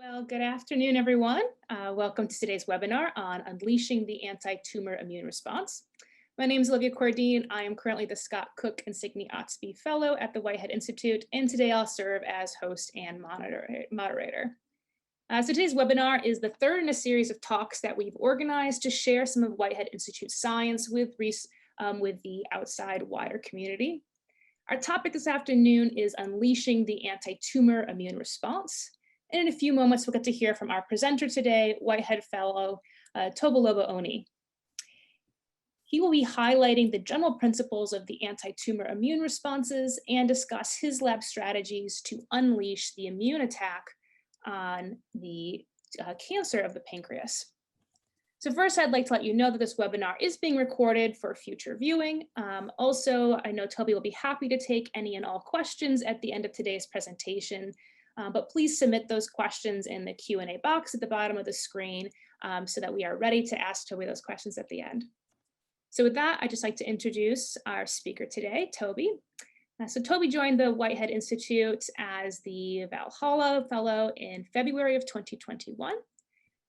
Well, good afternoon, everyone. Welcome to today's webinar on unleashing the anti-tumor immune response. My name is Olivia Cordine. I am currently the Scott Cook and Signe Otsby Fellow at the Whitehead Institute, and today I'll serve as host and moderator. So today's webinar is the third in a series of talks that we've organized to share some of Whitehead Institute science with the outside wider community. Our topic this afternoon is unleashing the anti-tumor immune response. And in a few moments, we'll get to hear from our presenter today, Whitehead Fellow Tobiloba Oni. He will be highlighting the general principles of the anti-tumor immune responses and discuss his lab strategies to unleash the immune attack on the cancer of the pancreas. So first, I'd like to let you know that this webinar is being recorded for future viewing. Also, I know Toby will be happy to take any and all questions at the end of today's presentation. But please submit those questions in the Q&A box at the bottom of the screen so that we are ready to ask Toby those questions at the end. So with that, I'd just like to introduce our speaker today, Toby. So Toby joined the Whitehead Institute as the Valhalla Fellow in February of 2021.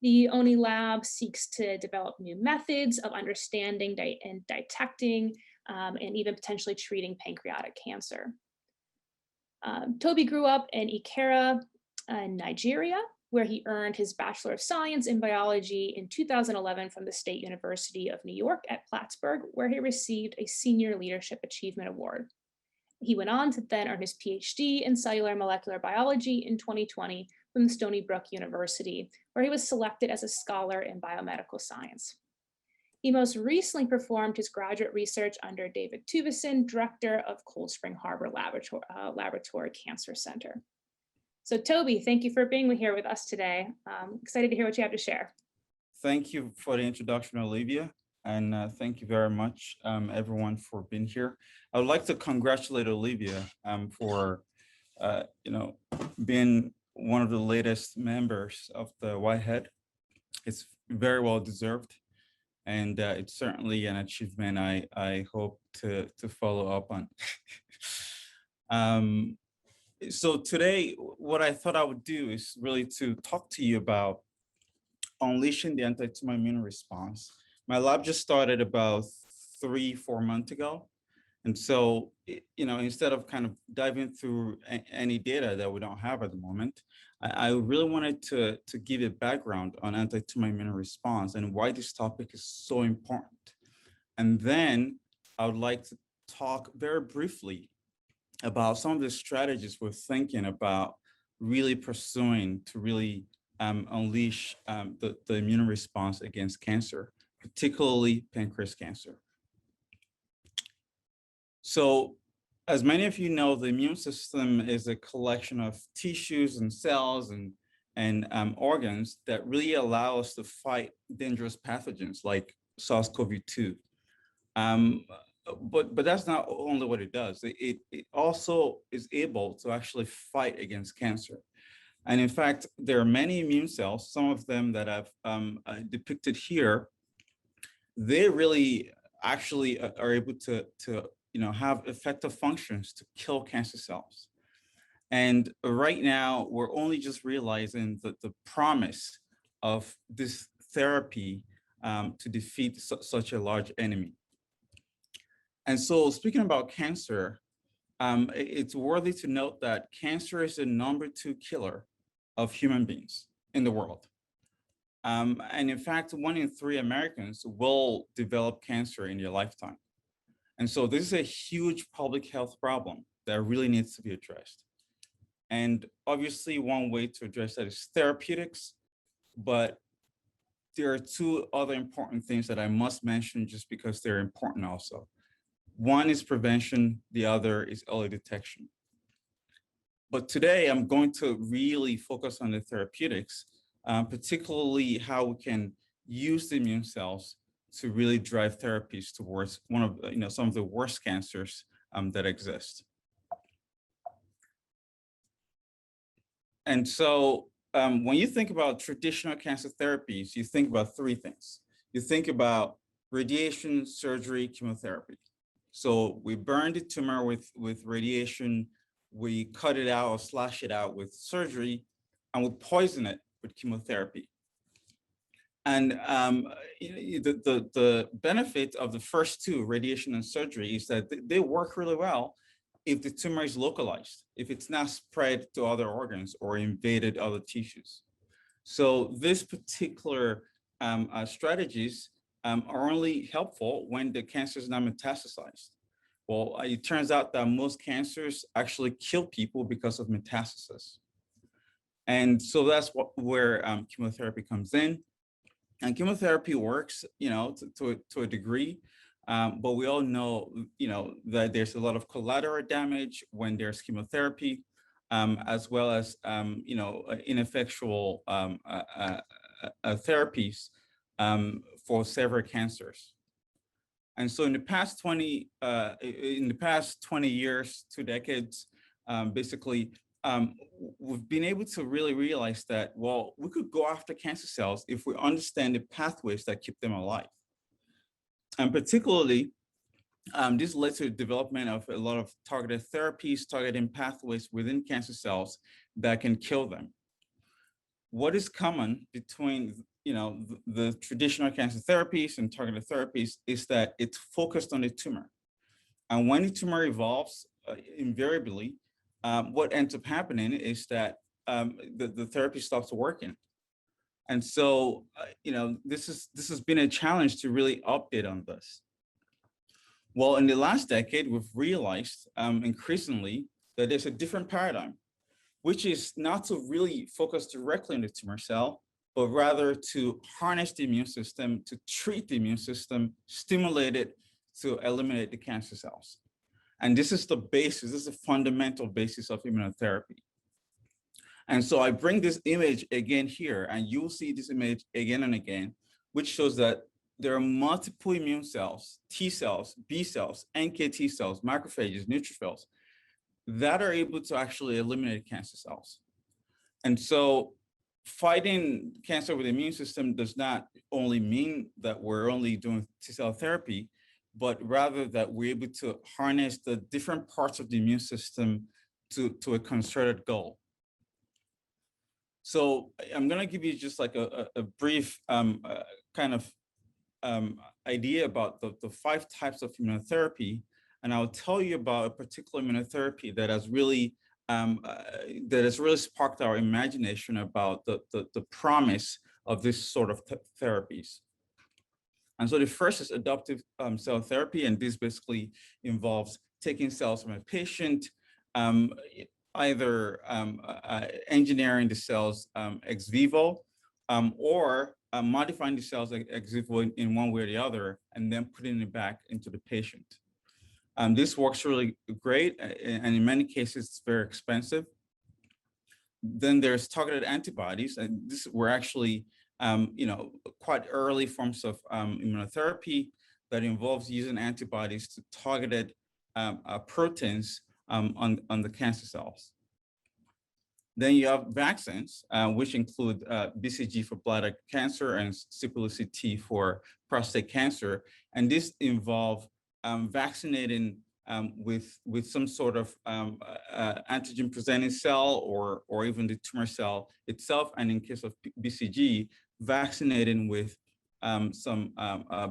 The Oni lab seeks to develop new methods of understanding and detecting and even potentially treating pancreatic cancer. Toby grew up in Ikera, Nigeria, where he earned his Bachelor of Science in Biology in 2011 from the State University of New York at Plattsburgh, where he received a Senior Leadership Achievement Award. He went on to then earn his PhD in Cellular Molecular Biology in 2020 from Stony Brook University, where he was selected as a scholar in biomedical science. He most recently performed his graduate research under David Tuvison, director of Cold Spring Harbor Laboratory Cancer Center. So Toby, thank you for being here with us today. Excited to hear what you have to share. Thank you for the introduction, Olivia, and thank you very much, everyone, for being here. I would like to congratulate Olivia for, being one of the latest members of the Whitehead. It's very well deserved. And it's certainly an achievement I hope to follow up on. So today, what I thought I would do is really to talk to you about unleashing the anti-tumor immune response. My lab just started about 3-4 months ago. And so, instead of kind of diving through any data that we don't have at the moment, I really wanted to give a background on anti-tumor immune response and why this topic is so important. And then I would like to talk very briefly about some of the strategies we're thinking about really pursuing to really unleash the immune response against cancer, particularly pancreas cancer. So, as many of you know, the immune system is a collection of tissues and cells and organs that really allow us to fight dangerous pathogens like SARS-CoV-2. But that's not only what it does. It also is able to actually fight against cancer. And in fact, there are many immune cells, some of them that I've depicted here. They really actually are able to have effective functions to kill cancer cells. And right now, we're only just realizing that the promise of this therapy to defeat such a large enemy. And so speaking about cancer, it's worthy to note that cancer is the #2 killer of human beings in the world. And in fact, 1 in 3 Americans will develop cancer in their lifetime. And so this is a huge public health problem that really needs to be addressed. And obviously, one way to address that is therapeutics, but there are 2 other important things that I must mention just because they're important also. One is prevention, the other is early detection. But today, I'm going to really focus on the therapeutics, particularly how we can use the immune cells to really drive therapies towards one of some of the worst cancers that exist. And so when you think about traditional cancer therapies, you think about 3 things. You think about radiation, surgery, chemotherapy. So we burn the tumor with radiation, we cut it out or slash it out with surgery, and we poison it with chemotherapy. And the benefit of the first two, radiation and surgery, is that they work really well if the tumor is localized, if it's not spread to other organs or invaded other tissues. So this particular strategies are only helpful when the cancer is not metastasized. Well, it turns out that most cancers actually kill people because of metastasis. And so that's where chemotherapy comes in. And chemotherapy works, to a degree, but we all know, that there's a lot of collateral damage when there's chemotherapy, as well as, ineffectual therapies for several cancers. And so in the past 20 years, 2 decades, basically, we've been able to really realize that, well, we could go after cancer cells if we understand the pathways that keep them alive. And particularly, this led to the development of a lot of targeted therapies, targeting pathways within cancer cells that can kill them. What is common between the traditional cancer therapies and targeted therapies is that it's focused on the tumor. And when the tumor evolves, invariably, what ends up happening is that the therapy stops working. And so, this has been a challenge to really update on this. Well, in the last decade, we've realized increasingly that there's a different paradigm, which is not to really focus directly on the tumor cell, but rather to harness the immune system, to treat the immune system, stimulate it to eliminate the cancer cells. And this is the basis, this is the fundamental basis of immunotherapy. And so I bring this image again here, and you'll see this image again and again, which shows that there are multiple immune cells, T cells, B cells, NKT cells, macrophages, neutrophils, that are able to actually eliminate cancer cells. And so fighting cancer with the immune system does not only mean that we're only doing T-cell therapy, but rather that we're able to harness the different parts of the immune system to a concerted goal. So I'm going to give you just like a brief kind of idea about the 5 types of immunotherapy, and I'll tell you about a particular immunotherapy that has really sparked our imagination about the promise of this sort of therapies. And so the first is adoptive cell therapy, and this basically involves taking cells from a patient, either engineering the cells ex vivo, or modifying the cells ex vivo in one way or the other, and then putting it back into the patient. This works really great, and in many cases, it's very expensive. Then there's targeted antibodies, and this were actually quite early forms of immunotherapy that involves using antibodies to targeted proteins on the cancer cells. Then you have vaccines, which include BCG for bladder cancer and Syphilis T for prostate cancer. And this involve vaccinating with some sort of antigen presenting cell or even the tumor cell itself. And in case of BCG, vaccinating with some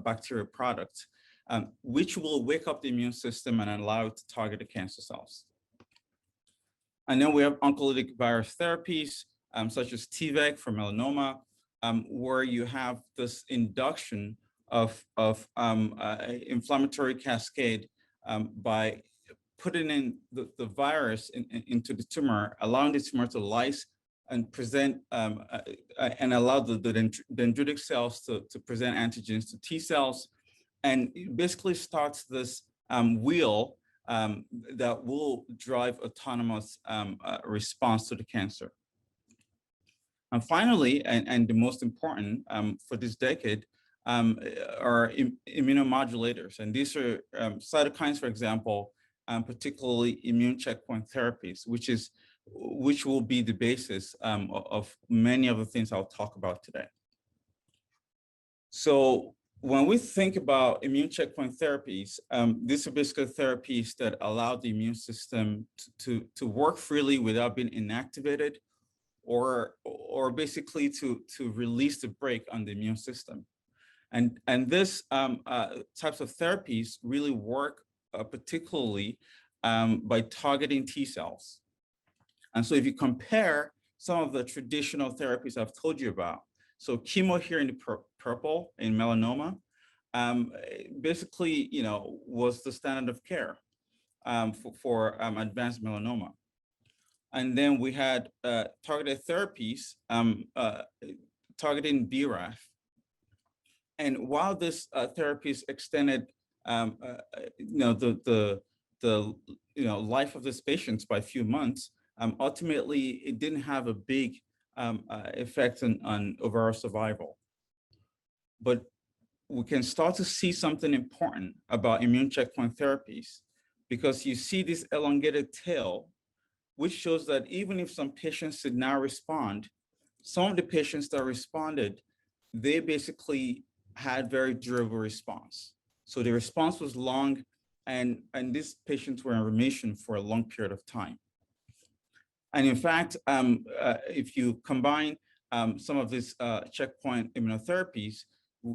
bacterial products, which will wake up the immune system and allow it to target the cancer cells. And then we have oncolytic virus therapies, such as TVEC for melanoma, where you have this induction of inflammatory cascade by putting in the virus into the tumor, allowing the tumor to lyse and present and allow the dendritic cells to present antigens to T cells. And it basically starts this wheel that will drive autonomous response to the cancer. And finally, and the most important for this decade, are immunomodulators. And these are cytokines, for example, particularly immune checkpoint therapies, which will be the basis of many of the things I'll talk about today. So when we think about immune checkpoint therapies, these are basically therapies that allow the immune system to work freely without being inactivated or basically to release the brake on the immune system. And this types of therapies really work particularly by targeting T cells. And so if you compare some of the traditional therapies I've told you about, so chemo here in the purple in melanoma, basically, was the standard of care for advanced melanoma. And then we had targeted therapies targeting BRAF. And while this therapies extended, the life of these patients by a few months, ultimately it didn't have a big effect on overall survival. But we can start to see something important about immune checkpoint therapies, because you see this elongated tail, which shows that even if some patients did not respond, some of the patients that responded, they basically had very durable response. So the response was long, and these patients were in remission for a long period of time. And in fact, if you combine some of these checkpoint immunotherapies,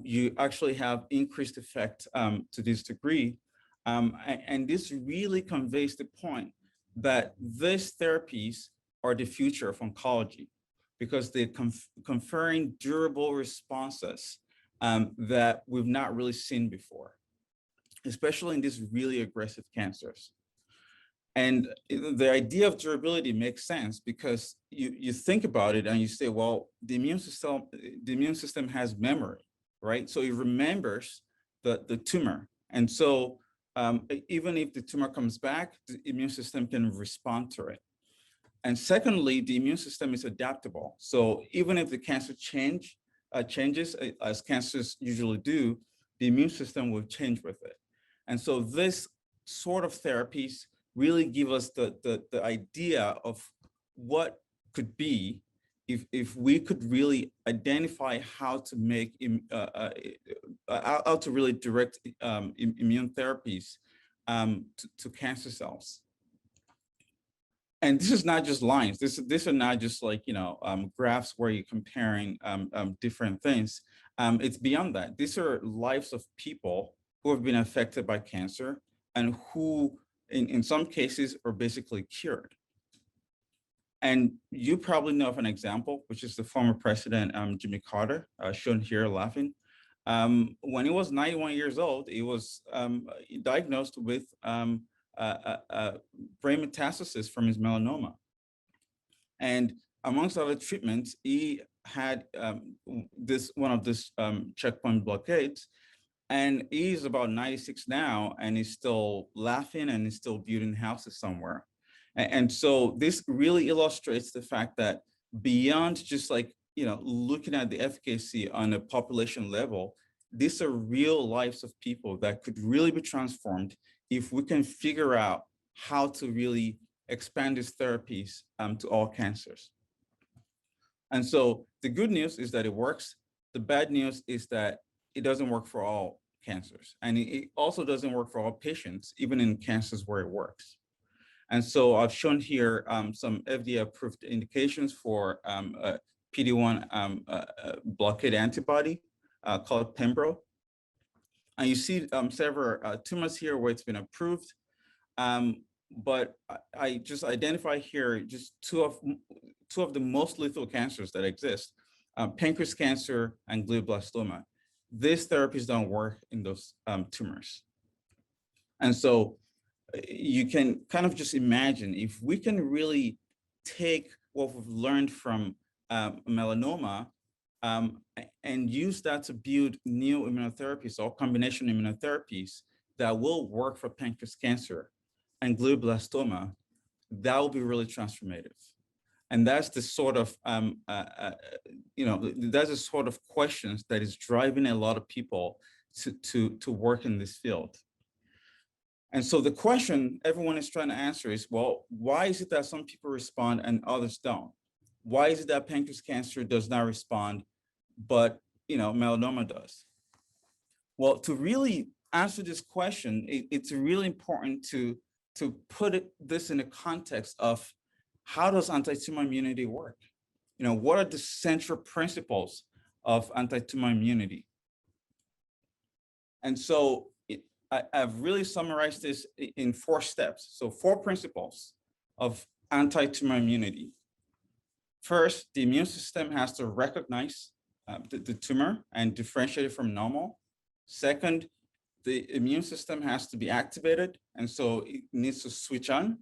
you actually have increased effect to this degree. And this really conveys the point that these therapies are the future of oncology, because they're conferring durable responses that we've not really seen before, especially in these really aggressive cancers. And the idea of durability makes sense, because you think about it and you say, well, the immune system has memory, right? So it remembers the tumor. And so even if the tumor comes back, the immune system can respond to it. And secondly, the immune system is adaptable. So even if the cancer changes, as cancers usually do, the immune system will change with it. And so this sort of therapies really give us the idea of what could be if we could really identify how to make how to really direct immune therapies to cancer cells. And this is not just lines. These are not just like graphs where you're comparing different things. It's beyond that. These are lives of people who have been affected by cancer and who, in some cases, are basically cured. And you probably know of an example, which is the former president, Jimmy Carter, shown here laughing. When he was 91 years old, he was diagnosed with brain metastasis from his melanoma. And amongst other treatments, he had one of these checkpoint blockades. And he's about 96 now, and he's still laughing and he's still building houses somewhere. And so this really illustrates the fact that beyond just looking at the efficacy on a population level, these are real lives of people that could really be transformed if we can figure out how to really expand these therapies to all cancers. And so the good news is that it works. The bad news is that it doesn't work for all cancers. And it also doesn't work for all patients, even in cancers where it works. And so I've shown here some FDA-approved indications for a PD-1 blockade antibody called Pembro. And you see several tumors here where it's been approved. But I just identify here just two of the most lethal cancers that exist, pancreas cancer and glioblastoma. These therapies don't work in those tumors. And so you can kind of just imagine if we can really take what we've learned from melanoma and use that to build new immunotherapies or combination immunotherapies that will work for pancreas cancer and glioblastoma, that will be really transformative. And that's the sort of, that's the sort of questions that is driving a lot of people to work in this field. And so the question everyone is trying to answer is, well, why is it that some people respond and others don't? Why is it that pancreas cancer does not respond, but melanoma does? Well, to really answer this question, it's really important to put this in the context of how does anti-tumor immunity work? what are the central principles of anti-tumor immunity? And so I've really summarized this in 4 steps. So 4 principles of anti-tumor immunity. First, the immune system has to recognize the tumor and differentiate it from normal. Second, the immune system has to be activated, and so it needs to switch on.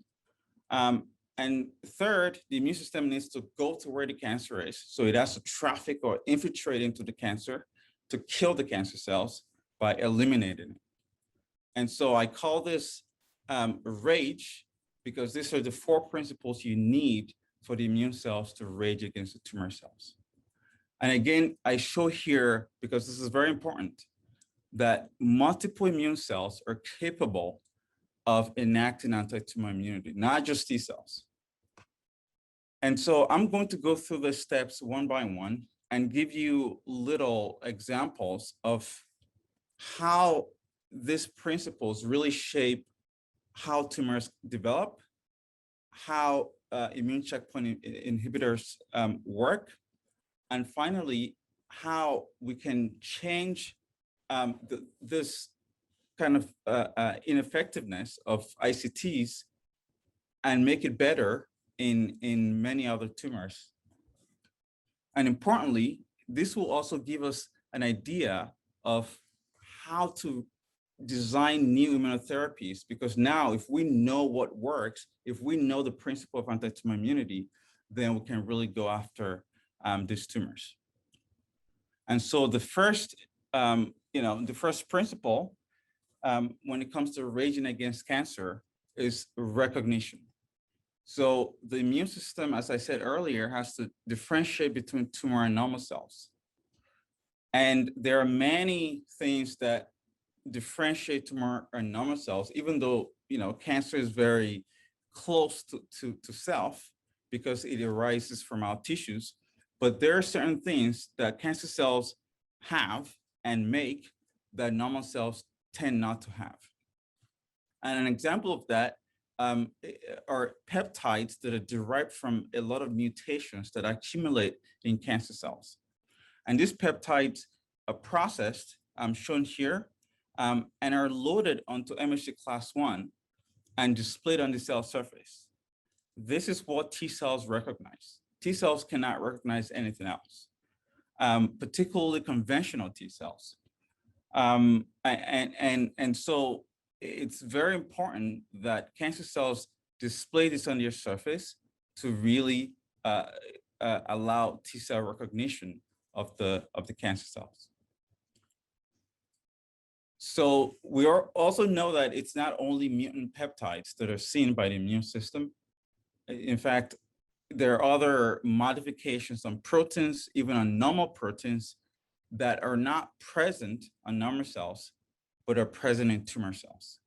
And third, the immune system needs to go to where the cancer is. So it has to traffic or infiltrate into the cancer to kill the cancer cells by eliminating it. And so I call this rage, because these are the 4 principles you need for the immune cells to rage against the tumor cells. And again, I show here, because this is very important, that multiple immune cells are capable of enacting anti-tumor immunity, not just T cells. And so I'm going to go through the steps one by one and give you little examples of how these principles really shape how tumors develop, how immune checkpoint inhibitors work, and finally, how we can change this kind of ineffectiveness of ICTs and make it better in many other tumors. And importantly, this will also give us an idea of how to design new immunotherapies, because now if we know what works, if we know the principle of anti-tumor immunity, then we can really go after these tumors. And so the first, the first principle when it comes to raging against cancer is recognition. So the immune system, as I said earlier, has to differentiate between tumor and normal cells. And there are many things that differentiate tumor and normal cells, even though, cancer is very close to self because it arises from our tissues. But there are certain things that cancer cells have and make that normal cells tend not to have. And an example of that are peptides that are derived from a lot of mutations that accumulate in cancer cells. And these peptides are processed, shown here, and are loaded onto MHC class I and displayed on the cell surface. This is what T cells recognize. T cells cannot recognize anything else, particularly conventional T cells. And so it's very important that cancer cells display this on their surface to really allow T cell recognition of the cancer cells. So we also know that it's not only mutant peptides that are seen by the immune system. In fact, there are other modifications on proteins, even on normal proteins, that are not present on normal cells, but are present in tumor cells.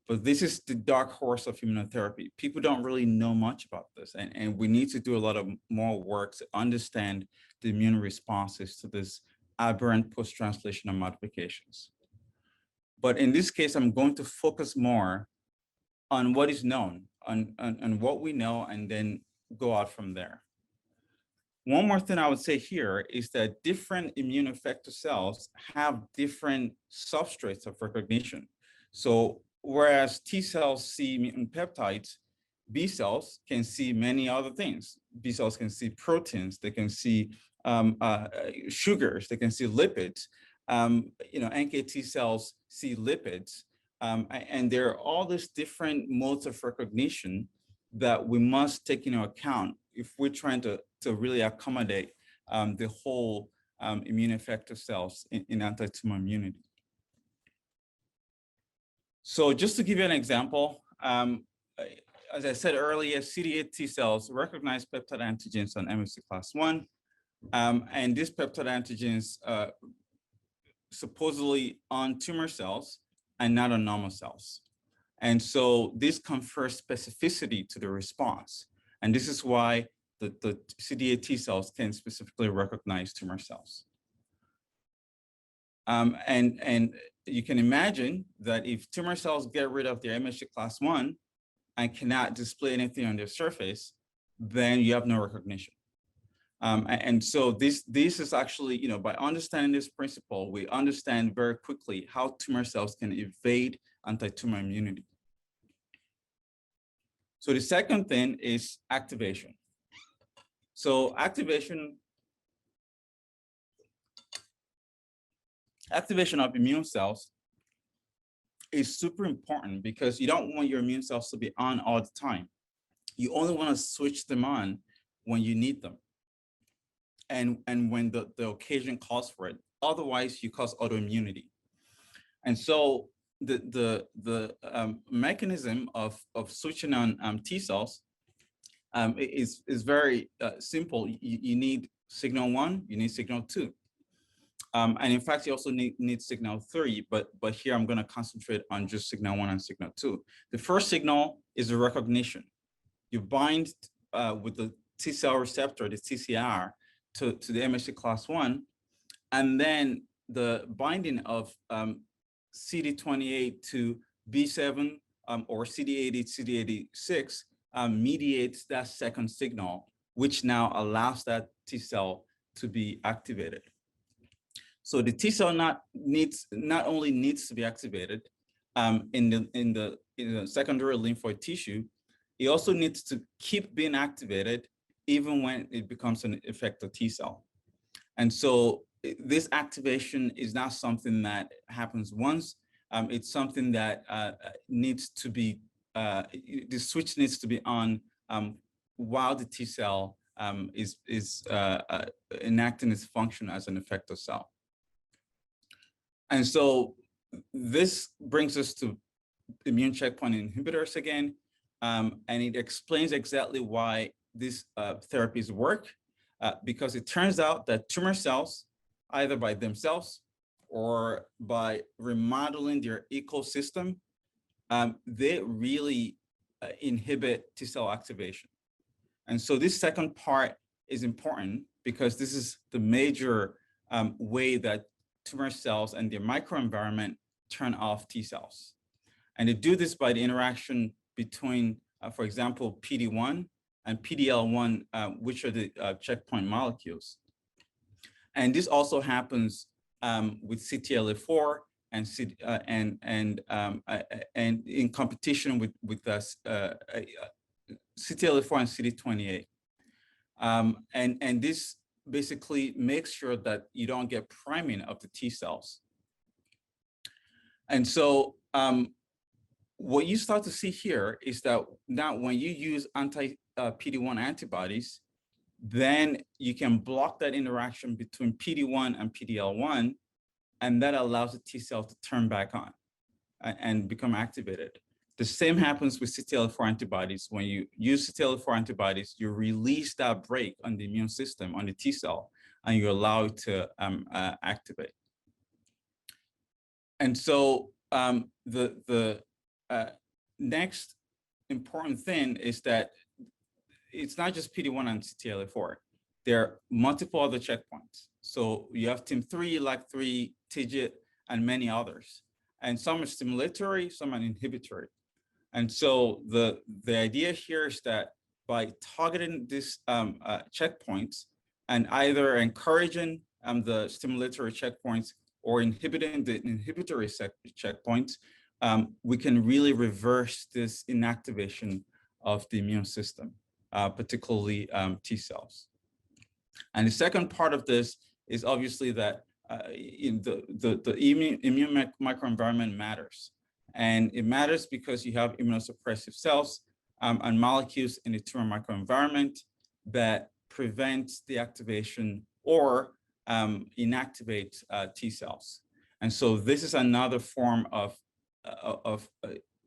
But this is the dark horse of immunotherapy. People don't really know much about this, and we need to do a lot of more work to understand the immune responses to this aberrant post-translational modifications. But in this case, I'm going to focus more on what is known, on what we know, and then go out from there. One more thing I would say here is that different immune effector cells have different substrates of recognition. So whereas T cells see mutant peptides, B cells can see many other things. B cells can see proteins, they can see sugars, they can see lipids. NKT cells see lipids, and there are all these different modes of recognition that we must take into account if we're trying to really accommodate the whole immune effector cells in anti-tumor immunity. So just to give you an example, as I said earlier, CD8 T cells recognize peptide antigens on MHC class I, and these peptide antigens supposedly on tumor cells and not on normal cells. And so this confers specificity to the response. And this is why the CD8 T cells can specifically recognize tumor cells. And you can imagine that if tumor cells get rid of their MHC class I and cannot display anything on their surface, then you have no recognition. And so this is actually, by understanding this principle, we understand very quickly how tumor cells can evade anti-tumor immunity. So the second thing is activation. So activation of immune cells is super important because you don't want your immune cells to be on all the time. You only want to switch them on when you need them and when the occasion calls for it. Otherwise, you cause autoimmunity. And so the mechanism of switching on T cells is very simple. You need signal 1, you need signal 2. And in fact, you also need signal 3, but here I'm going to concentrate on just signal 1 and signal 2. The first signal is a recognition. You bind with the T cell receptor, the TCR, to the MHC class 1, and then the binding of CD28 to B7 or CD80, CD86 mediates that second signal, which now allows that T cell to be activated. So the T cell not only needs to be activated in the secondary lymphoid tissue, it also needs to keep being activated even when it becomes an effector T cell. And so this activation is not something that happens once. It's something that needs to be, the switch needs to be on while the T cell is enacting its function as an effector cell. And so this brings us to immune checkpoint inhibitors again, and it explains exactly why these therapies work, because it turns out that tumor cells, either by themselves or by remodeling their ecosystem, they really inhibit T cell activation. And so this second part is important because this is the major way that tumor cells and their microenvironment turn off T cells. And they do this by the interaction between, for example, PD-1 and PD-L1, which are the checkpoint molecules. And this also happens with CTLA-4 and in competition with CTLA-4 and CD28. And this basically makes sure that you don't get priming of the T cells. And so what you start to see here is that now when you use anti-PD-1 antibodies, then you can block that interaction between PD-1 and PD-L1, and that allows the T cell to turn back on and become activated. The same happens with CTLA-4 antibodies. When you use CTLA-4 antibodies, you release that brake on the immune system, on the T cell, and you allow it to activate. And so the next important thing is that it's not just PD-1 and CTLA-4. There are multiple other checkpoints. So you have TIM3, LAG3, TIGIT, and many others. And some are stimulatory, some are inhibitory. And so the idea here is that by targeting these checkpoints and either encouraging the stimulatory checkpoints or inhibiting the inhibitory checkpoints, we can really reverse this inactivation of the immune system, particularly T cells. And the second part of this is obviously that the immune microenvironment matters. And it matters because you have immunosuppressive cells and molecules in the tumor microenvironment that prevent the activation or inactivate T cells. And so this is another form of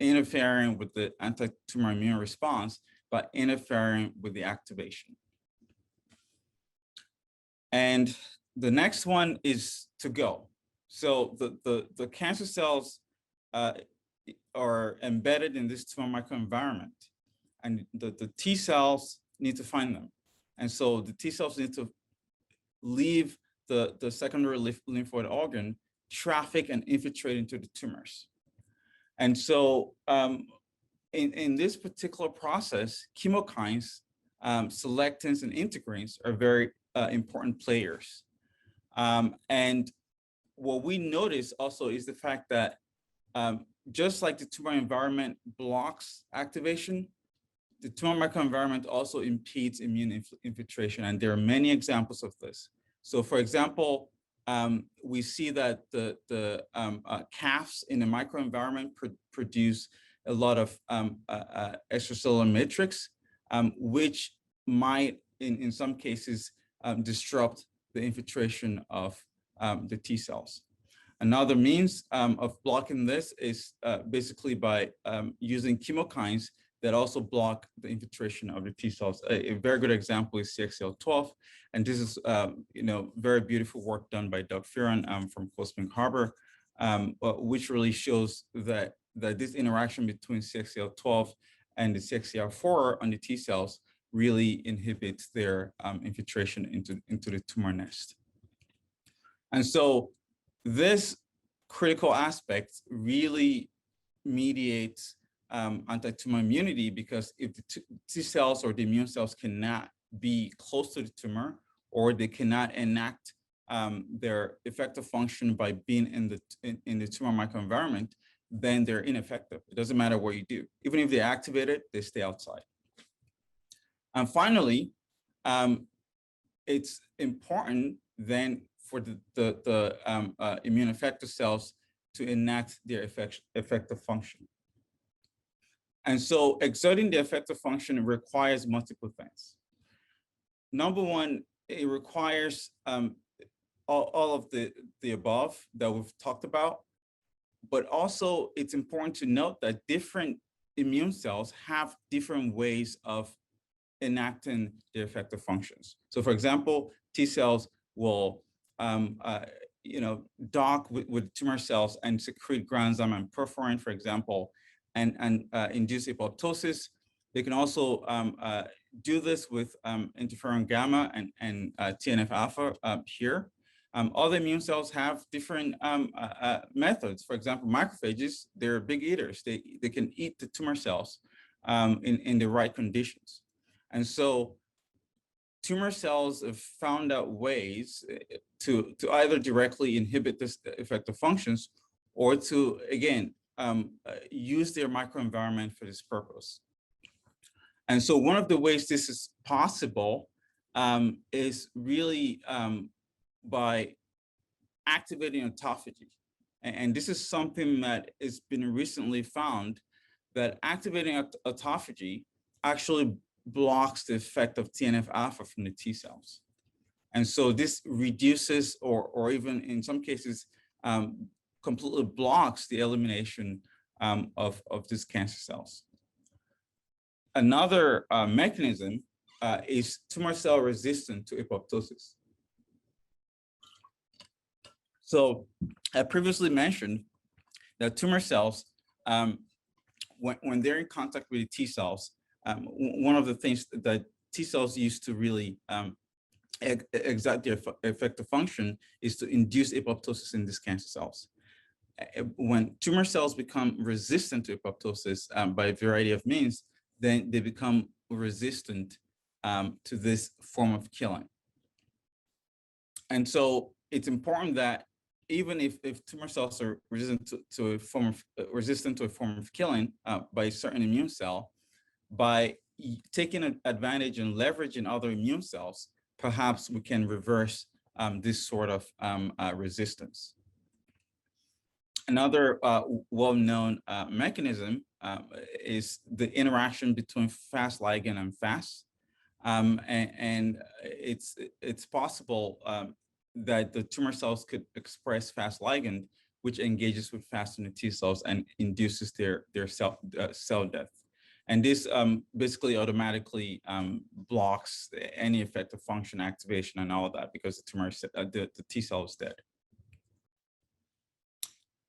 interfering with the anti-tumor immune response by interfering with the activation. And the next one is to go. So the cancer cells are embedded in this tumor microenvironment, and the T cells need to find them. And so the T cells need to leave the secondary lymphoid organ, traffic and infiltrate into the tumors. And so in this particular process, chemokines, selectins, and integrins are very important players. And what we notice also is the fact that just like the tumor environment blocks activation, the tumor microenvironment also impedes immune infiltration, and there are many examples of this. So, for example, we see that the CAFs in the microenvironment produce a lot of extracellular matrix, which might, in some cases, disrupt the infiltration of the T cells. Another means of blocking this is basically by using chemokines that also block the infiltration of the T cells. A very good example is CXCL12, and this is very beautiful work done by Doug Fearon from Cold Spring Harbor, which really shows that this interaction between CXCL12 and the CXCR4 on the T cells really inhibits their infiltration into the tumor nest. And so this critical aspect really mediates anti-tumor immunity, because if the T cells or the immune cells cannot be close to the tumor, or they cannot enact their effective function by being in the tumor microenvironment, then they're ineffective. It doesn't matter what you do. Even if they activate it, they stay outside. And finally, it's important then for the immune effector cells to enact their effective function. And so exerting the effective function requires multiple things. Number one, it requires all of the above that we've talked about, but also it's important to note that different immune cells have different ways of enacting their effective functions. So for example, T cells will dock with tumor cells and secrete granzyme and perforin, for example, and induce apoptosis. They can also do this with interferon gamma and TNF alpha here. Other immune cells have different methods. For example, macrophages, they're big eaters. They can eat the tumor cells in the right conditions. And so tumor cells have found out ways to either directly inhibit this effective functions, or to, again, use their microenvironment for this purpose. And so one of the ways this is possible is really by activating autophagy. And this is something that has been recently found, that activating autophagy actually blocks the effect of TNF alpha from the T cells. And so this reduces, or even in some cases, completely blocks the elimination of these cancer cells. Another mechanism is tumor cell resistant to apoptosis. So I previously mentioned that tumor cells, when they're in contact with the T cells, one of the things that T cells use to really exert their effective function is to induce apoptosis in these cancer cells. When tumor cells become resistant to apoptosis by a variety of means, then they become resistant to this form of killing. And so it's important that even if tumor cells are resistant to a form of killing by a certain immune cell, by taking advantage and leveraging other immune cells, perhaps we can reverse this sort of resistance. Another well-known mechanism is the interaction between Fas ligand and Fas. And it's possible that the tumor cells could express Fas ligand, which engages with Fas in the T cells and induces their cell death. And this basically automatically blocks any effective function activation and all of that, because the tumor, the T cell is dead.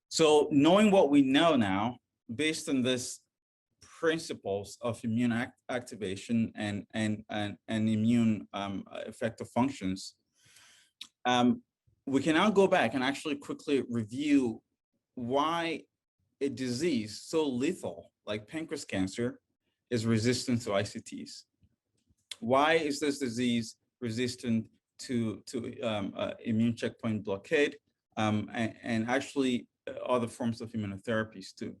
So knowing what we know now, based on this principles of immune activation and immune effective functions, we can now go back and actually quickly review why a disease so lethal like pancreas cancer is resistant to ICTs. Why is this disease resistant to immune checkpoint blockade, and actually other forms of immunotherapies too.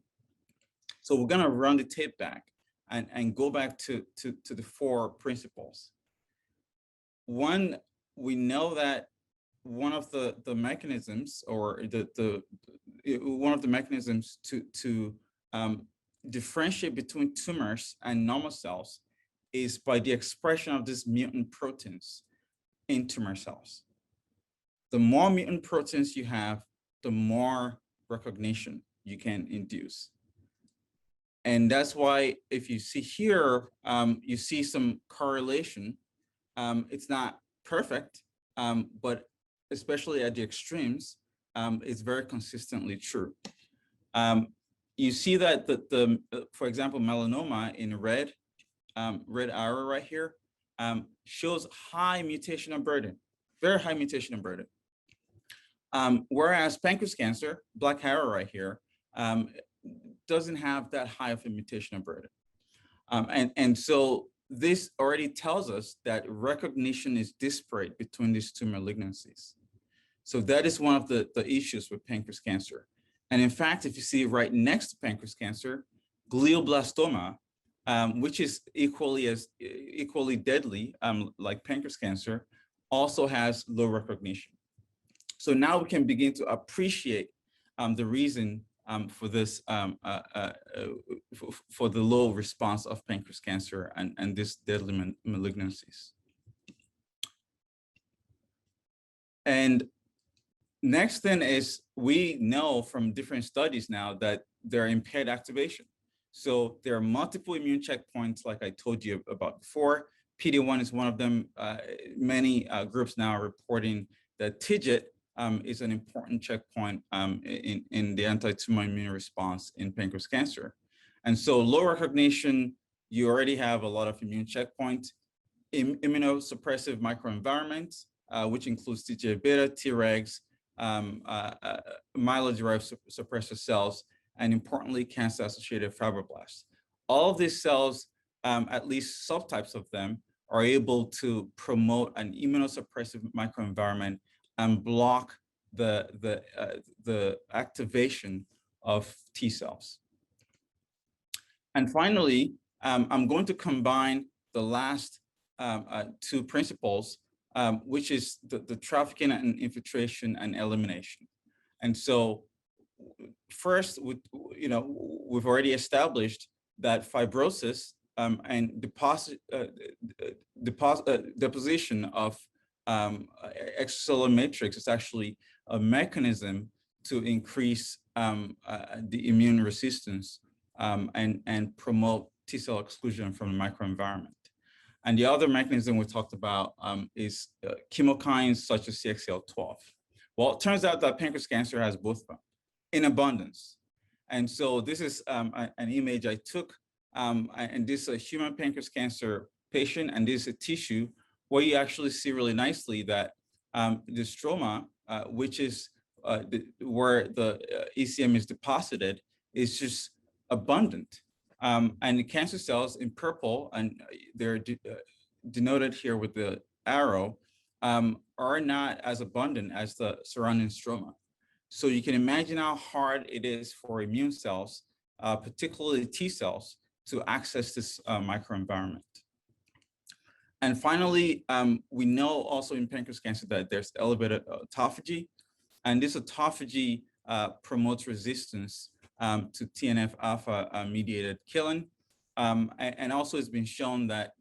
So we're gonna run the tape back and go back to the 4 principles. One, we know that one of the mechanisms, or one of the mechanisms to differentiate between tumors and normal cells is by the expression of these mutant proteins in tumor cells. The more mutant proteins you have, the more recognition you can induce. And that's why if you see here, you see some correlation. It's not perfect, but especially at the extremes, it's very consistently true. You see that for example, melanoma in red arrow right here, shows high mutational burden, very high mutational burden. Whereas pancreas cancer, black arrow right here, doesn't have that high of a mutational burden. And so this already tells us that recognition is disparate between these two malignancies. So that is one of the issues with pancreas cancer. And in fact, if you see right next to pancreas cancer, glioblastoma, which is equally deadly, like pancreas cancer, also has low recognition. So now we can begin to appreciate the reason for this, for the low response of pancreas cancer and this deadly malignancies. And next thing is, we know from different studies now that there are impaired activation. So there are multiple immune checkpoints, like I told you about before. PD-1 is one of them. Many groups now are reporting that TIGIT is an important checkpoint in the anti-tumor immune response in pancreas cancer. And so low recognition, you already have a lot of immune checkpoints. Immunosuppressive microenvironments, which includes TGF-beta, Tregs, myeloid-derived suppressor cells, and importantly, cancer-associated fibroblasts. All of these cells, at least subtypes of them, are able to promote an immunosuppressive microenvironment and block the activation of T cells. And finally, I'm going to combine the last 2 principles, which is the trafficking and infiltration and elimination. And so first, we've already established that fibrosis and deposition of extracellular matrix is actually a mechanism to increase the immune resistance and promote T cell exclusion from the microenvironment. And the other mechanism we talked about is chemokines such as CXCL12. Well, it turns out that pancreas cancer has both of them in abundance. And so this is an image I took, and this is a human pancreas cancer patient, and this is a tissue where you actually see really nicely that the stroma, which is where the ECM is deposited, is just abundant. And the cancer cells in purple, and they're denoted here with the arrow, are not as abundant as the surrounding stroma. So you can imagine how hard it is for immune cells, particularly T cells, to access this microenvironment. And finally, we know also in pancreas cancer that there's elevated autophagy, and this autophagy promotes resistance to TNF-alpha mediated killing. And also it's been shown that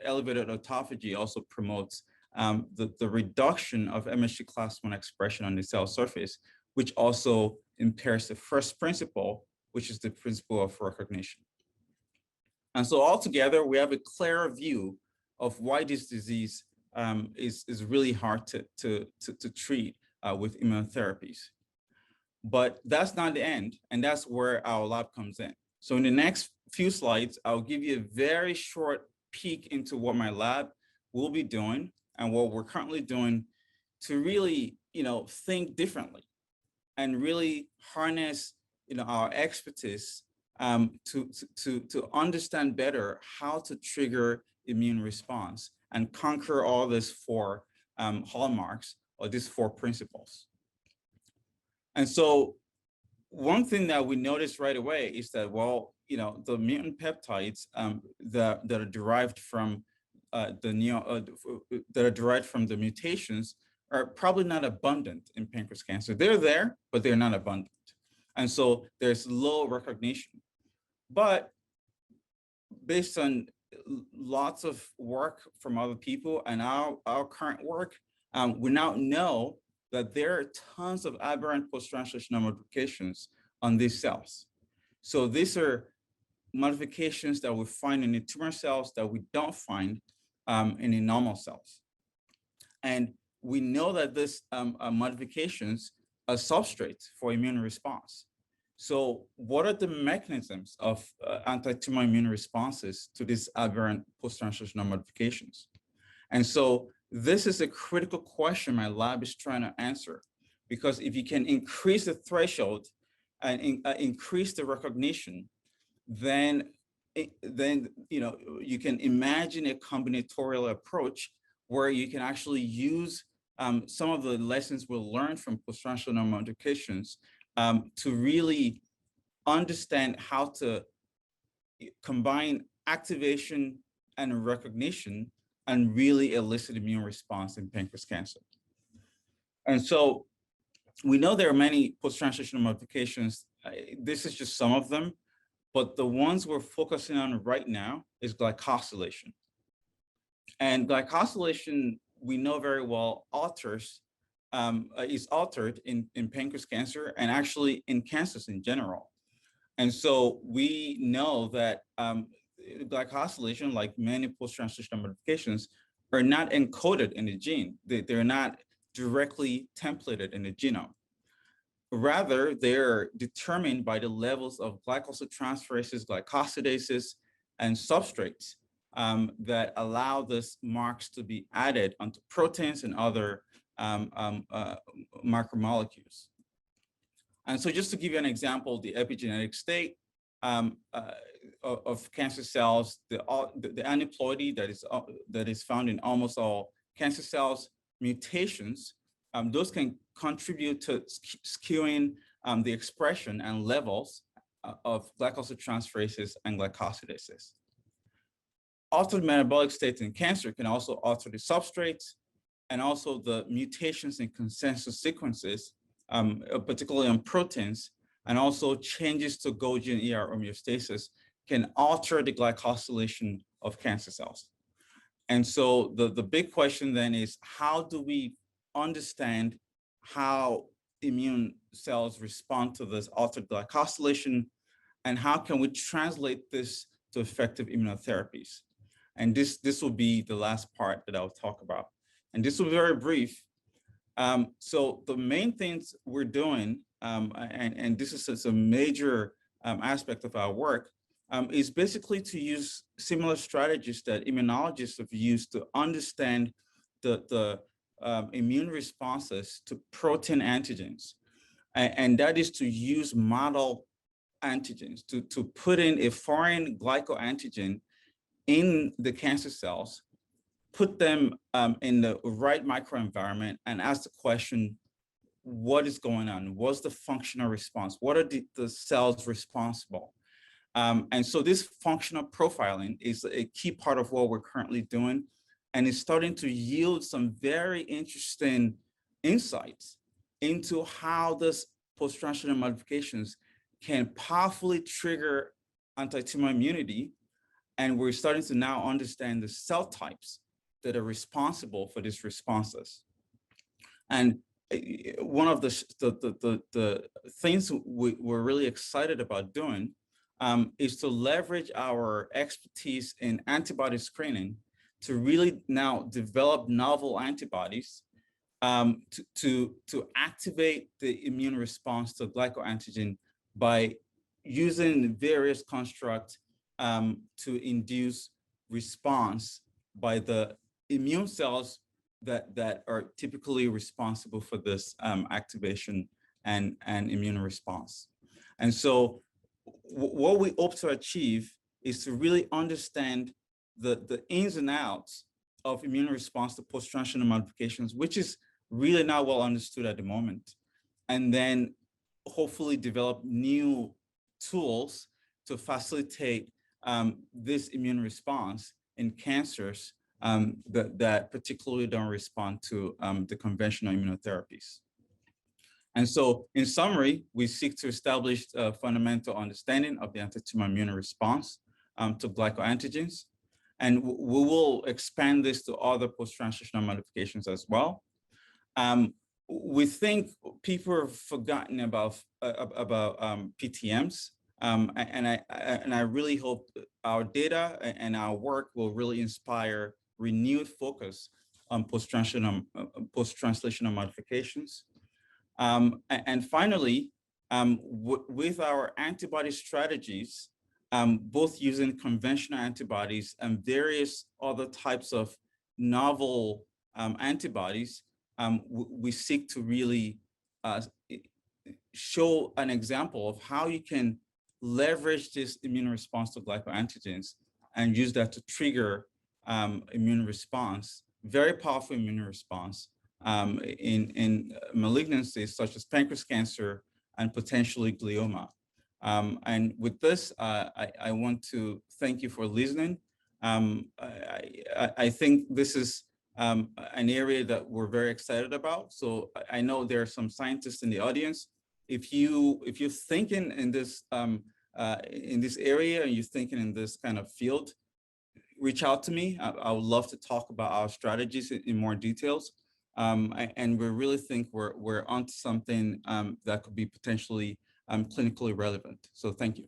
elevated autophagy also promotes the reduction of MHC class I expression on the cell surface, which also impairs the first principle, which is the principle of recognition. And so altogether, we have a clearer view of why this disease is really hard to treat with immunotherapies. But that's not the end, and that's where our lab comes in. So in the next few slides, I'll give you a very short peek into what my lab will be doing and what we're currently doing to really, think differently and really harness, our expertise to understand better how to trigger immune response and conquer all these 4 hallmarks or these 4 principles. And so one thing that we noticed right away is that, well, the mutant peptides that are derived from that are derived from the mutations are probably not abundant in pancreas cancer. They're there, but they're not abundant. And so there's low recognition. But based on lots of work from other people and our current work, we now know that there are tons of aberrant post-translational modifications on these cells. So these are modifications that we find in the tumor cells that we don't find in the normal cells. And we know that these modifications are substrates for immune response. So what are the mechanisms of anti-tumor immune responses to these aberrant post-translational modifications? And so this is a critical question my lab is trying to answer, because if you can increase the threshold and increase the recognition, then you can imagine a combinatorial approach where you can actually use some of the lessons we'll learn from post-translational modifications to really understand how to combine activation and recognition and really elicit immune response in pancreas cancer. And so we know there are many post-translational modifications. This is just some of them, but the ones we're focusing on right now is glycosylation. And glycosylation, we know very well, is altered in pancreas cancer and actually in cancers in general. And so we know that glycosylation, like many post-translational modifications, are not encoded in the gene. They're not directly templated in the genome. Rather, they're determined by the levels of glycosyltransferases, glycosidases, and substrates that allow these marks to be added onto proteins and other macromolecules. And so just to give you an example, the epigenetic state of cancer cells, the aneuploidy that is found in almost all cancer cells, mutations, those can contribute to skewing the expression and levels of glycosyltransferases and glycosidases. Altered metabolic states in cancer can also alter the substrates, and also the mutations in consensus sequences, particularly on proteins, and also changes to Golgi and ER homeostasis can alter the glycosylation of cancer cells. And so the big question then is, how do we understand how immune cells respond to this altered glycosylation, and how can we translate this to effective immunotherapies? And this will be the last part that I'll talk about. And this will be very brief. So the main things we're doing, and this is a major aspect of our work, is basically to use similar strategies that immunologists have used to understand the immune responses to protein antigens. And that is to use model antigens, to put in a foreign glycoantigen in the cancer cells, put them in the right microenvironment, and ask the question, what is going on? What's the functional response? What are the cells responsible? And so this functional profiling is a key part of what we're currently doing, and it's starting to yield some very interesting insights into how this post-translational modifications can powerfully trigger anti-tumor immunity. And we're starting to now understand the cell types that are responsible for these responses. And one of the things we're really excited about doing is to leverage our expertise in antibody screening to really now develop novel antibodies to activate the immune response to glycoantigen by using various constructs to induce response by the immune cells that are typically responsible for this activation and immune response. And so what we hope to achieve is to really understand the ins and outs of immune response to post-translational modifications, which is really not well understood at the moment, and then hopefully develop new tools to facilitate this immune response in cancers that particularly don't respond to the conventional immunotherapies. And so in summary, we seek to establish a fundamental understanding of the anti-tumor immune response to glycoantigens. And we will expand this to other post-translational modifications as well. We think people have forgotten about PTMs. And I really hope our data and our work will really inspire renewed focus on post-translational modifications. And finally, with our antibody strategies, both using conventional antibodies and various other types of novel antibodies, we seek to really show an example of how you can leverage this immune response to glycoantigens and use that to trigger immune response, very powerful immune response in malignancies such as pancreas cancer and potentially glioma. And with this, I want to thank you for listening. I think this is an area that we're very excited about. So I know there are some scientists in the audience. If you're thinking in this area and you're thinking in this kind of field, reach out to me. I would love to talk about our strategies in more details. And we really think we're onto something that could be potentially clinically relevant. So thank you.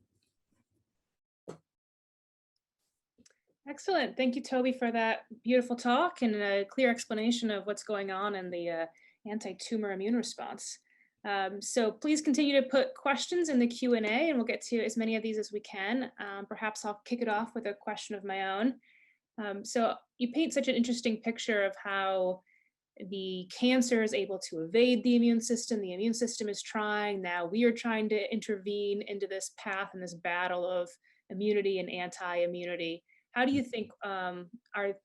Excellent. Thank you, Toby, for that beautiful talk and a clear explanation of what's going on in the anti-tumor immune response. So please continue to put questions in the Q&A and we'll get to as many of these as we can. Perhaps I'll kick it off with a question of my own. So you paint such an interesting picture of how the cancer is able to evade the immune system is trying, now we are trying to intervene into this path and this battle of immunity and anti-immunity. How do you think are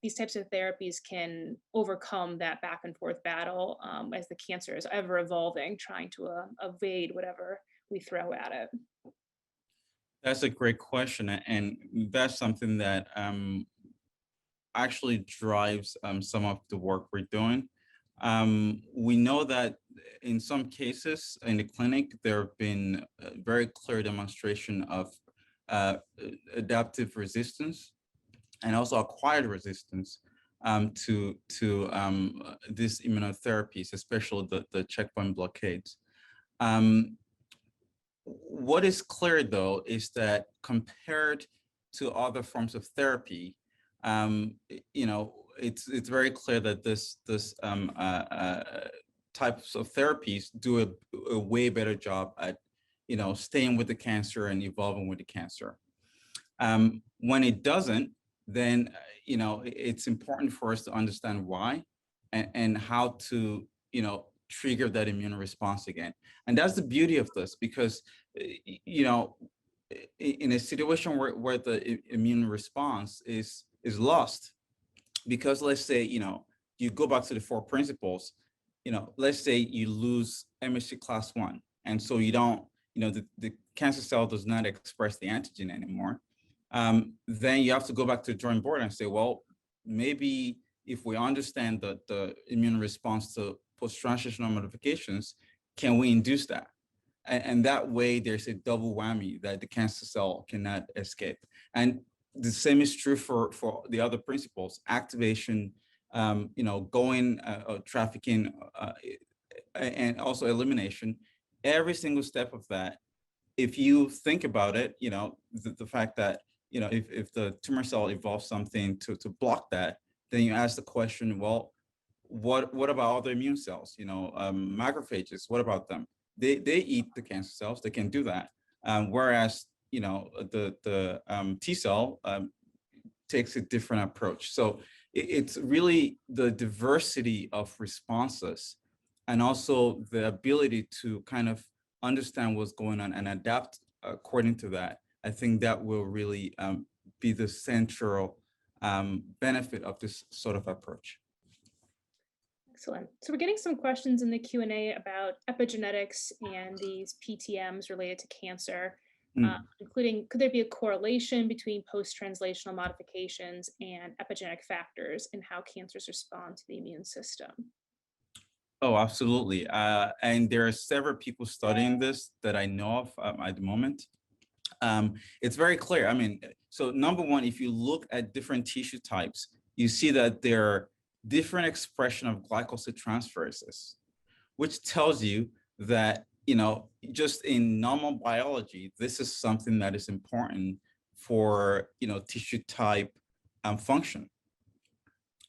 these types of therapies can overcome that back and forth battle as the cancer is ever evolving, trying to evade whatever we throw at it? That's a great question. And that's something that actually drives some of the work we're doing. We know that in some cases in the clinic, there have been a very clear demonstration of adaptive resistance and also acquired resistance to these immunotherapies, especially the checkpoint blockades. What is clear, though, is that compared to other forms of therapy, it's very clear that this types of therapies do a way better job at staying with the cancer and evolving with the cancer. When it doesn't, then it's important for us to understand why and how to trigger that immune response again. And that's the beauty of this, because in a situation where the immune response is lost, because let's say you go back to the 4 principles, let's say you lose MHC class 1, and so you don't the cancer cell does not express the antigen anymore. Then you have to go back to the drawing board and say, well, maybe if we understand the immune response to post-translational modifications, can we induce that? And that way there's a double whammy that the cancer cell cannot escape. And the same is true for the other principles: activation, trafficking, and also elimination. Every single step of that, if you think about it, the fact that if the tumor cell evolves something to block that, then you ask the question, well, what about other immune cells? Macrophages, what about them? They eat the cancer cells. They can do that. Whereas the T cell takes a different approach. So it's really the diversity of responses and also the ability to kind of understand what's going on and adapt according to that. I think that will really be the central benefit of this sort of approach. Excellent. So we're getting some questions in the Q&A about epigenetics and these PTMs related to cancer, including, could there be a correlation between post-translational modifications and epigenetic factors in how cancers respond to the immune system? Oh, absolutely. And there are several people studying this that I know of at the moment. It's very clear. I mean, so number one, if you look at different tissue types, you see that there are different expression of glycosyltransferases, which tells you that, just in normal biology, this is something that is important for, tissue type function.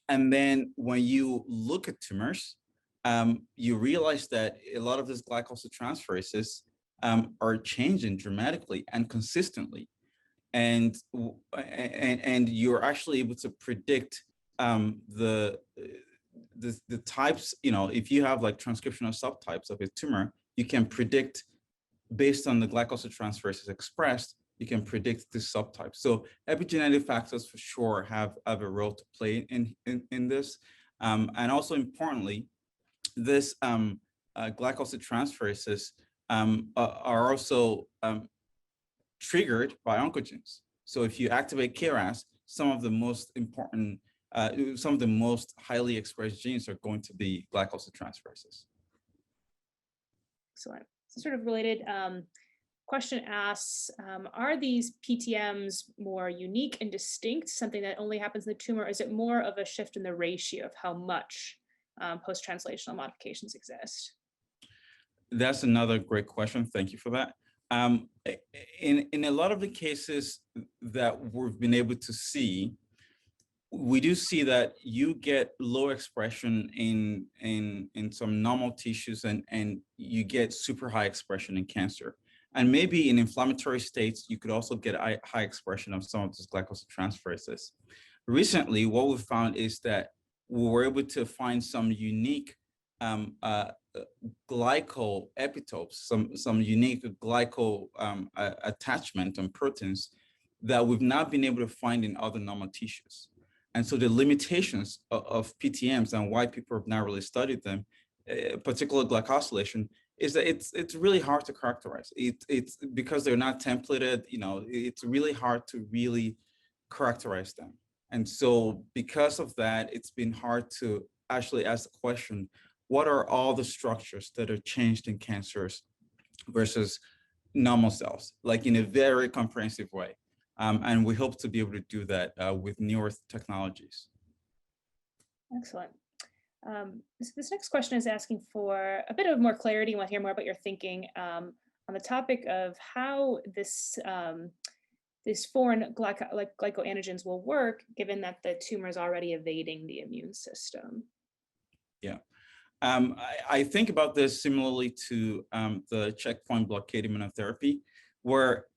And then when you look at tumors, you realize that a lot of these glycosyltransferases are changing dramatically and consistently, and you're actually able to predict the types. If you have like transcriptional subtypes of a tumor, you can predict based on the glycosyltransferases expressed. You can predict the subtypes. So epigenetic factors for sure have a role to play in this, and also importantly, this glycosyltransferases are also triggered by oncogenes. So if you activate KRAS, some of the most important, some of the most highly expressed genes are going to be glycosyltransferases. Excellent. So sort of related question asks, are these PTMs more unique and distinct, something that only happens in the tumor? Or is it more of a shift in the ratio of how much post-translational modifications exist? That's another great question. Thank you for that. In a lot of the cases that we've been able to see, we do see that you get low expression in some normal tissues, and you get super high expression in cancer. And maybe in inflammatory states, you could also get high expression of some of these glycosyltransferases. Recently, what we found is that we were able to find some unique glycoepitopes, some unique glyco attachment on proteins that we've not been able to find in other normal tissues. And so the limitations of PTMs and why people have not really studied them, particularly glycosylation, is that it's really hard to characterize. It's because they're not templated, it's really hard to really characterize them. And so because of that, it's been hard to actually ask the question, what are all the structures that are changed in cancers versus normal cells, like in a very comprehensive way? And we hope to be able to do that with newer technologies. Excellent. So this next question is asking for a bit of more clarity. I want to hear more about your thinking on the topic of how these foreign glycoantigens will work, given that the tumor is already evading the immune system. Yeah. I think about this similarly to the checkpoint blockade immunotherapy, where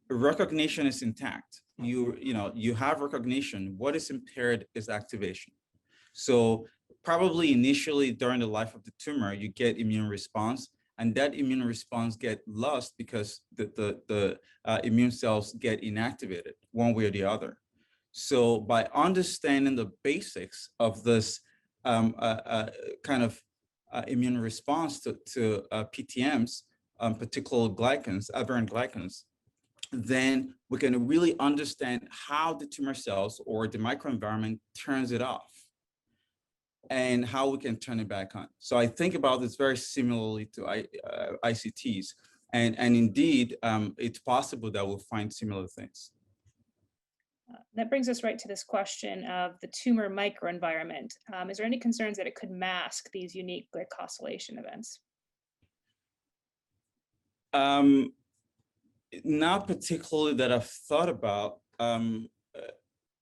recognition is intact. You have recognition. What is impaired is activation. So probably initially during the life of the tumor, you get immune response, and that immune response get lost because the immune cells get inactivated one way or the other. So by understanding the basics of this kind of immune response to PTMs, particular glycans, aberrant glycans, then we can really understand how the tumor cells or the microenvironment turns it off and how we can turn it back on. So I think about this very similarly to ICTs. And indeed, it's possible that we'll find similar things. That brings us right to this question of the tumor microenvironment. Is there any concerns that it could mask these unique glycosylation events? Not particularly that I've thought about.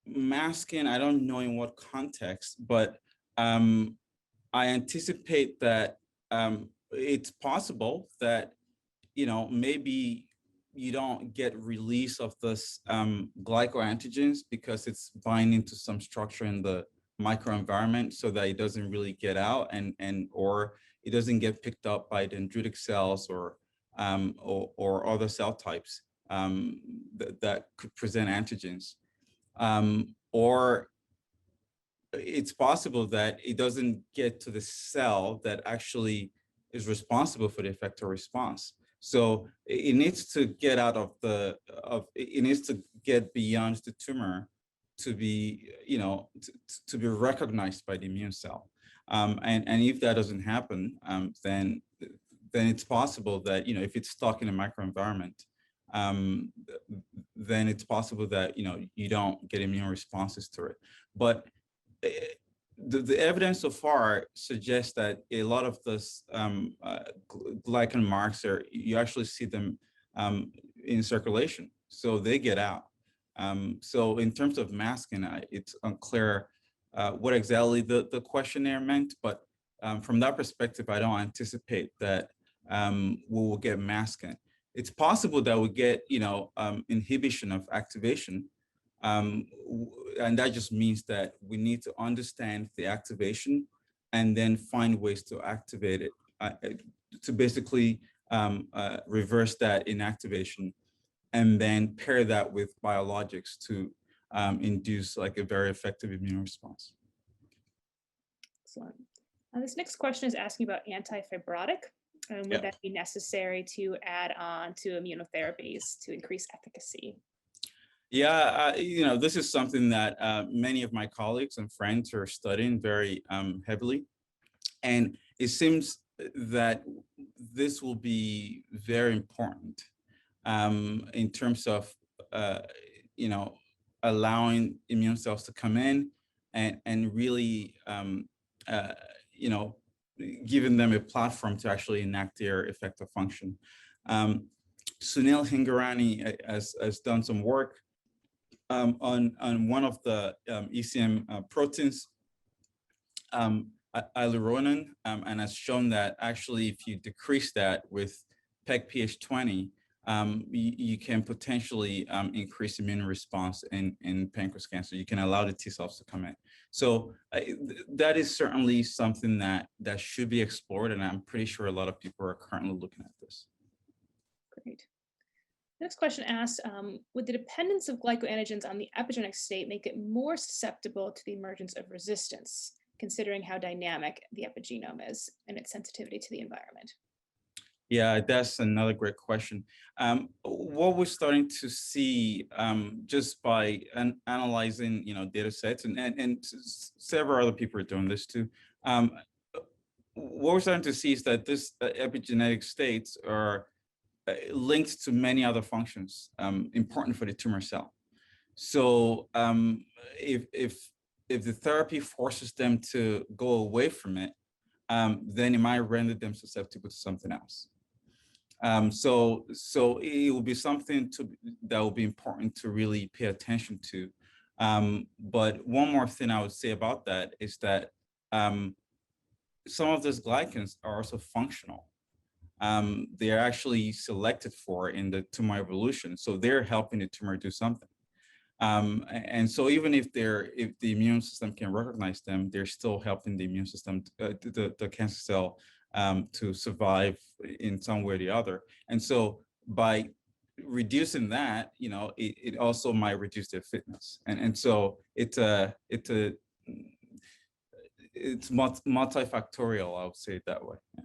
Masking, I don't know in what context, but I anticipate that it's possible that, maybe you don't get release of this glycoantigens because it's binding to some structure in the microenvironment so that it doesn't really get out or it doesn't get picked up by dendritic cells or other cell types that could present antigens. Or it's possible that it doesn't get to the cell that actually is responsible for the effector response. So it needs to get out of it needs to get beyond the tumor to be, to be recognized by the immune cell. And if that doesn't happen, then it's possible that, if it's stuck in a microenvironment, then it's possible that, you don't get immune responses to it. But the evidence so far suggests that a lot of this glycan marks you actually see them in circulation, so they get out. So in terms of masking, it's unclear what exactly the questionnaire meant, but from that perspective, I don't anticipate that we will get masking. It's possible that we get, inhibition of activation. And that just means that we need to understand the activation and then find ways to activate it, to basically reverse that inactivation, and then pair that with biologics to induce like a very effective immune response. Excellent. This next question is asking about antifibrotic. Would that be necessary to add on to immunotherapies to increase efficacy? Yeah, this is something that many of my colleagues and friends are studying very heavily. And it seems that this will be very important in terms of, allowing immune cells to come in and really, giving them a platform to actually enact their effective function. Sunil Hingorani has done some work on one of the ECM proteins, alluronan, and has shown that actually if you decrease that with PEG-PH20, you can potentially increase immune response in pancreas cancer. You can allow the T cells to come in. So that is certainly something that should be explored, and I'm pretty sure a lot of people are currently looking at this. Great. Next question asks, would the dependence of glycoantigens on the epigenetic state make it more susceptible to the emergence of resistance, considering how dynamic the epigenome is and its sensitivity to the environment? Yeah, that's another great question. What we're starting to see just by analyzing, data sets, and several other people are doing this too. What we're starting to see is that this epigenetic states are linked to many other functions important for the tumor cell. So if the therapy forces them to go away from it, then it might render them susceptible to something else. So it will be something that will be important to really pay attention to. But one more thing I would say about that is that some of those glycans are also functional. They are actually selected for in the tumor evolution, so they're helping the tumor do something. And so even if the immune system can recognize them, they're still helping the immune system, the cancer cell, to survive in some way or the other. And so by reducing that, it also might reduce their fitness. And so it's multifactorial, I would say it that way. Yeah.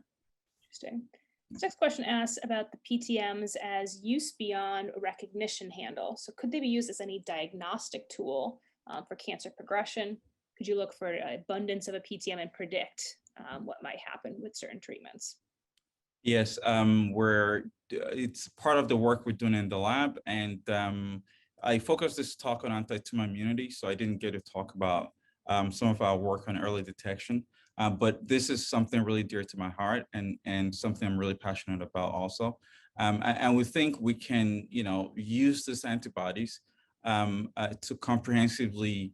Interesting. This next question asks about the PTMs as use beyond recognition handle. So could they be used as any diagnostic tool for cancer progression? Could you look for an abundance of a PTM and predict what might happen with certain treatments? Yes, it's part of the work we're doing in the lab, and I focused this talk on anti-tumor immunity, so I didn't get to talk about some of our work on early detection. But this is something really dear to my heart, and something I'm really passionate about also. And we think we can, use these antibodies to comprehensively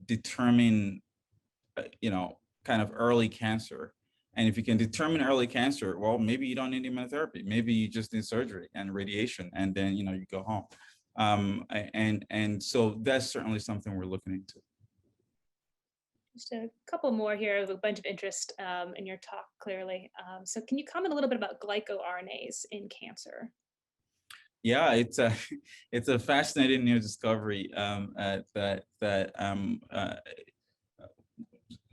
determine, kind of early cancer. And if you can determine early cancer, well, maybe you don't need immunotherapy. Maybe you just need surgery and radiation, and then you go home. And so that's certainly something we're looking into. Just a couple more here with a bunch of interest in your talk, clearly. So can you comment a little bit about glycoRNAs in cancer? Yeah, it's a it's a fascinating new discovery that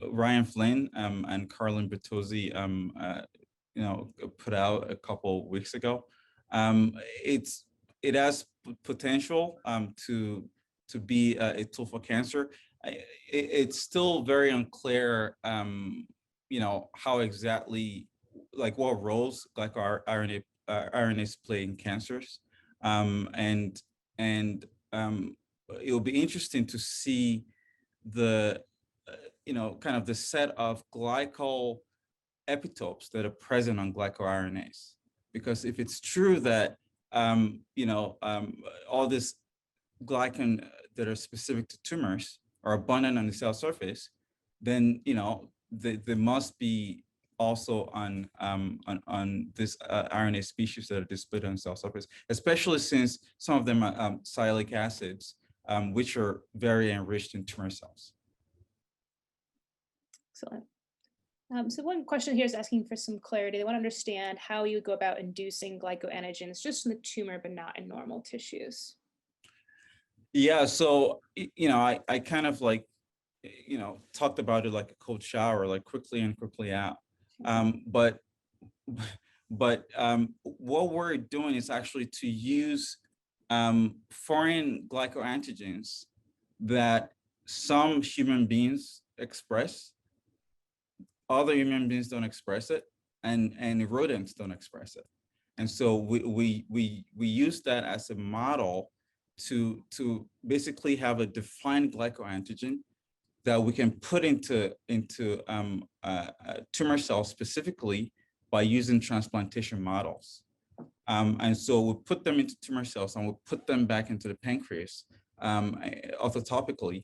Ryan Flynn and Carlin Bertozzi put out a couple weeks ago. It has potential to be a tool for cancer. It's still very unclear, how exactly, like what roles RNAs play in cancers, and it will be interesting to see the kind of the set of glycol epitopes that are present on glycoRNAs. Because if it's true that all this glycan that are specific to tumors are abundant on the cell surface, then they must be also on this RNA species that are displayed on the cell surface, especially since some of them are sialic acids, which are very enriched in tumor cells. Excellent. So one question here is asking for some clarity. They want to understand how you go about inducing glycoantigens just in the tumor, but not in normal tissues. Yeah, so I kind of talked about it like a cold shower, like quickly in, quickly out. But what we're doing is actually to use foreign glycoantigens that some human beings express, other human beings don't express it, and rodents don't express it. And so we use that as a model to basically have a defined glycoantigen that we can put into tumor cells specifically by using transplantation models. And so we put them into tumor cells and we put them back into the pancreas orthotopically.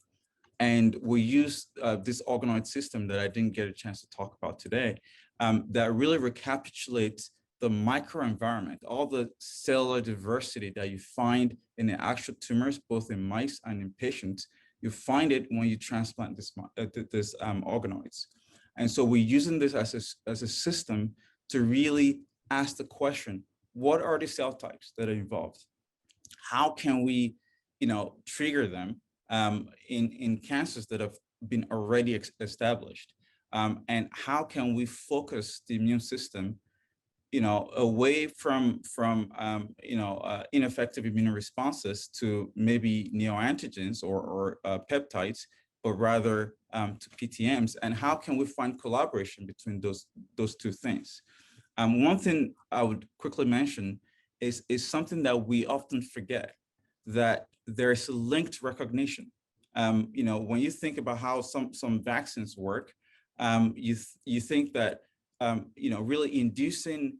And we use this organoid system that I didn't get a chance to talk about today, that really recapitulates the microenvironment, all the cellular diversity that you find in the actual tumors, both in mice and in patients. You find it when you transplant this organoids. And so we're using this as a system to really ask the question, what are the cell types that are involved? How can we, trigger them in cancers that have been already established? And how can we focus the immune system away from ineffective immune responses to maybe neoantigens or peptides, but rather to PTMs? And how can we find collaboration between those two things? One thing I would quickly mention is something that we often forget, that there's a linked recognition. When you think about how some vaccines work, you think that really inducing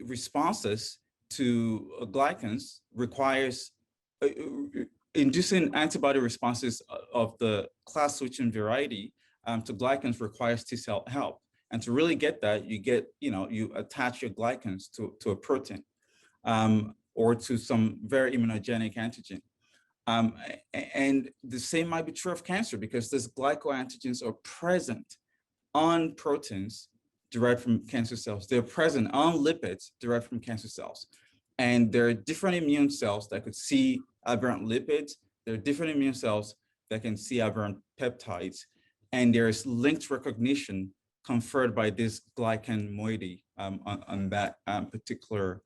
responses to glycans requires inducing antibody responses of the class switching variety to glycans requires T cell help. And to really get that, you attach your glycans to a protein or to some very immunogenic antigen. And the same might be true of cancer, because these glycoantigens are present on proteins derived from cancer cells. They're present on lipids derived from cancer cells. And there are different immune cells that could see aberrant lipids. There are different immune cells that can see aberrant peptides. And there's linked recognition conferred by this glycan moiety on that particular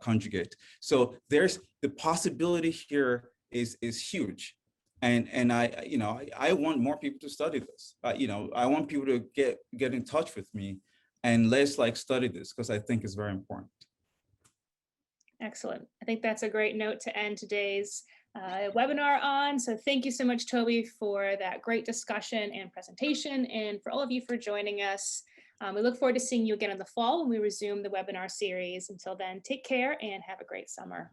conjugate. So there's the possibility here is huge. And I want more people to study this. I want people to get in touch with me and let's study this, because I think it's very important. Excellent. I think that's a great note to end today's webinar on. So thank you so much, Toby, for that great discussion and presentation, and for all of you for joining us. We look forward to seeing you again in the fall when we resume the webinar series. Until then, take care and have a great summer.